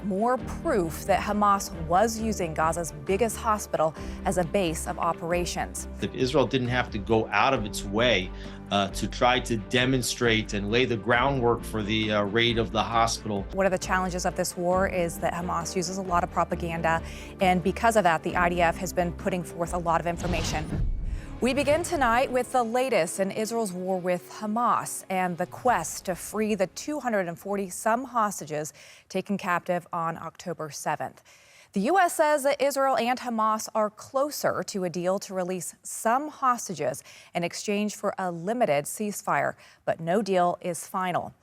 more proof that Hamas was using Gaza's biggest hospital as a base of operations. If Israel didn't have to go out of its way to try to demonstrate and lay the groundwork for the raid of the hospital. One of the challenges of this war is that Hamas uses a lot of propaganda, and because of that, the IDF has been putting forth a lot of information. We begin tonight with the latest in Israel's war with Hamas and the quest to free the 240-some hostages taken captive on October 7th. The U.S. says that Israel and Hamas are closer to a deal to release some hostages in exchange for a limited ceasefire, but no deal is final.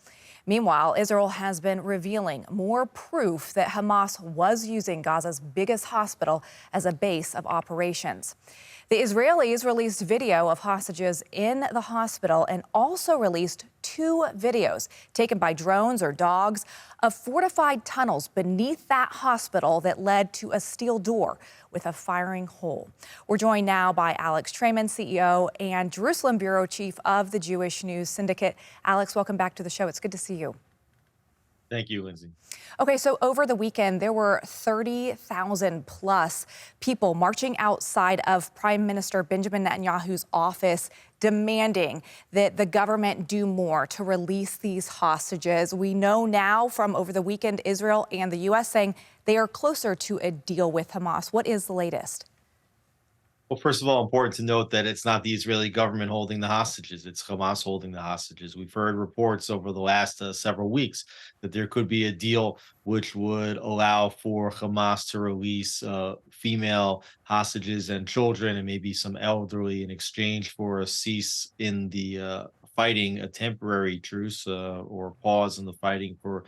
Meanwhile, Israel has been revealing more proof that Hamas was using Gaza's biggest hospital as a base of operations. The Israelis released video of hostages in the hospital and also released 2 videos taken by drones or dogs of fortified tunnels beneath that hospital that led to a steel door with a firing hole. We're joined now by Alex Traiman, CEO and Jerusalem Bureau Chief of the Jewish News Syndicate. Alex, welcome back to the show. It's good to see you. Thank you, Lindsay. Okay, so over the weekend, there were 30,000 plus people marching outside of Prime Minister Benjamin Netanyahu's office demanding that the government do more to release these hostages. We know now from over the weekend, Israel and the U.S. saying they are closer to a deal with Hamas. What is the latest? Well, first of all, important to note that it's not the Israeli government holding the hostages. It's Hamas holding the hostages. We've heard reports over the last several weeks that there could be a deal which would allow for Hamas to release female hostages and children and maybe some elderly in exchange for a cease in the fighting, a temporary truce or pause in the fighting for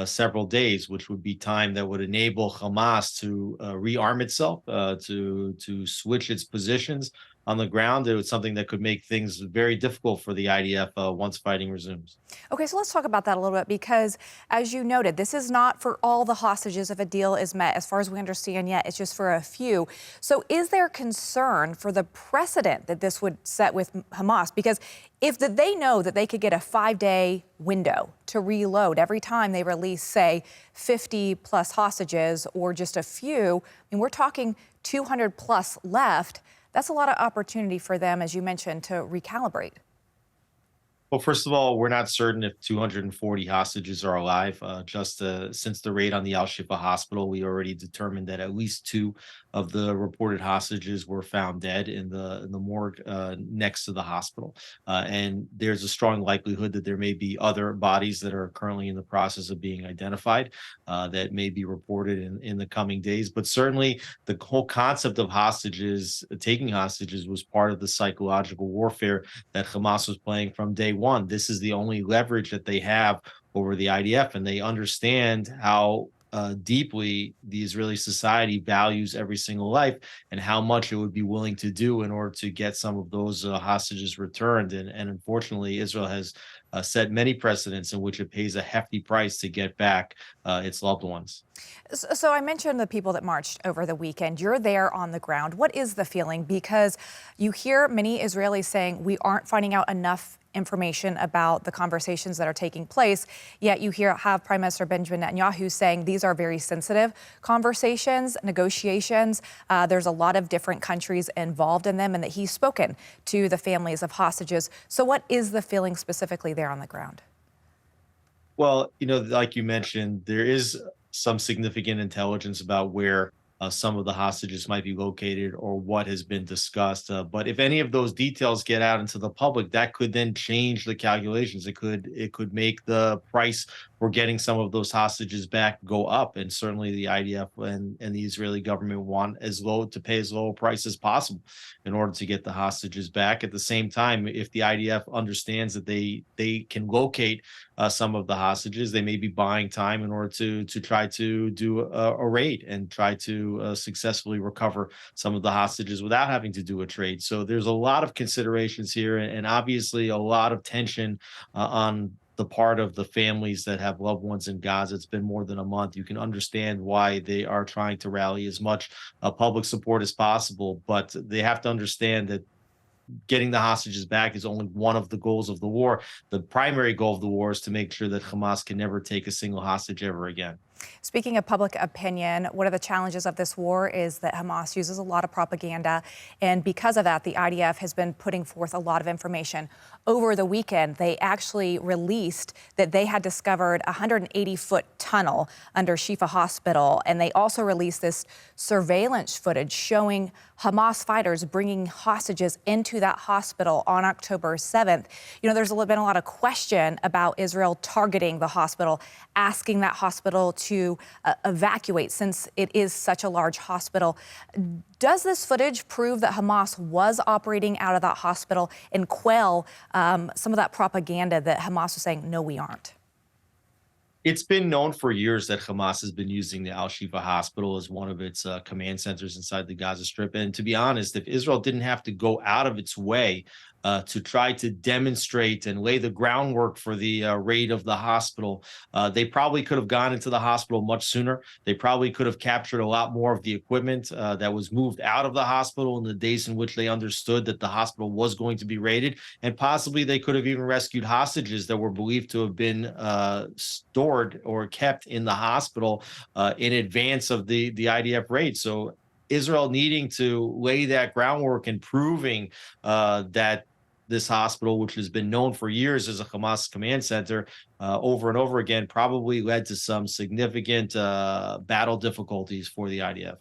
several days, which would be time that would enable Hamas to rearm itself, to switch its positions on the ground. It was something that could make things very difficult for the IDF once fighting resumes. Okay, so let's talk about that a little bit because, as you noted, this is not for all the hostages if a deal is met. As far as we understand yet, it's just for a few. So is there concern for the precedent that this would set with Hamas? Because if they know that they could get a 5-day window to reload every time they release, say, 50 plus hostages or just a few, I mean, we're talking 200 plus left. That's a lot of opportunity for them, as you mentioned, to recalibrate. Well, first of all, we're not certain if 240 hostages are alive. Since the raid on the Al-Shifa hospital, we already determined that at least 2 of the reported hostages were found dead in the morgue next to the hospital. And there's a strong likelihood that there may be other bodies that are currently in the process of being identified that may be reported in the coming days. But certainly the whole concept of hostages, taking hostages, was part of the psychological warfare that Hamas was playing from day one. This is the only leverage that they have over the IDF, and they understand how deeply the Israeli society values every single life and how much it would be willing to do in order to get some of those hostages returned. And unfortunately, Israel has set many precedents in which it pays a hefty price to get back its loved ones. So I mentioned the people that marched over the weekend. You're there on the ground. What is the feeling? Because you hear many Israelis saying we aren't finding out enough information about the conversations that are taking place, yet you have Prime Minister Benjamin Netanyahu saying these are very sensitive conversations, negotiations. There's a lot of different countries involved in them, and that he's spoken to the families of hostages. So what is the feeling specifically there on the ground? Well, like you mentioned, there is some significant intelligence about where some of the hostages might be located or what has been discussed. But if any of those details get out into the public, that could then change the calculations. It could make the price for getting some of those hostages back go up. And certainly the IDF and the Israeli government want to pay as low a price as possible in order to get the hostages back. At the same time, if the IDF understands that they can locate some of the hostages, they may be buying time in order to try to do a raid and try to successfully recover some of the hostages without having to do a trade. So there's a lot of considerations here, and obviously a lot of tension on the part of the families that have loved ones in Gaza. It's been more than a month. You can understand why they are trying to rally as much public support as possible, but they have to understand that getting the hostages back is only one of the goals of the war. The primary goal of the war is to make sure that Hamas can never take a single hostage ever again. Speaking of public opinion, one of the challenges of this war is that Hamas uses a lot of propaganda. And because of that, the IDF has been putting forth a lot of information. Over the weekend, they actually released that they had discovered a 180-foot tunnel under Shifa Hospital. And they also released this surveillance footage showing Hamas fighters bringing hostages into that hospital on October 7th. There's been a lot of question about Israel targeting the hospital, asking that hospital to evacuate since it is such a large hospital. Does this footage prove that Hamas was operating out of that hospital and quell some of that propaganda that Hamas was saying, no, we aren't? It's been known for years that Hamas has been using the Al-Shifa hospital as one of its command centers inside the Gaza Strip. And to be honest, if Israel didn't have to go out of its way to try to demonstrate and lay the groundwork for the raid of the hospital, they probably could have gone into the hospital much sooner. They probably could have captured a lot more of the equipment that was moved out of the hospital in the days in which they understood that the hospital was going to be raided. And possibly they could have even rescued hostages that were believed to have been stored or kept in the hospital in advance of the IDF raid. So Israel needing to lay that groundwork and proving that this hospital, which has been known for years as a Hamas command center, over and over again, probably led to some significant battle difficulties for the IDF.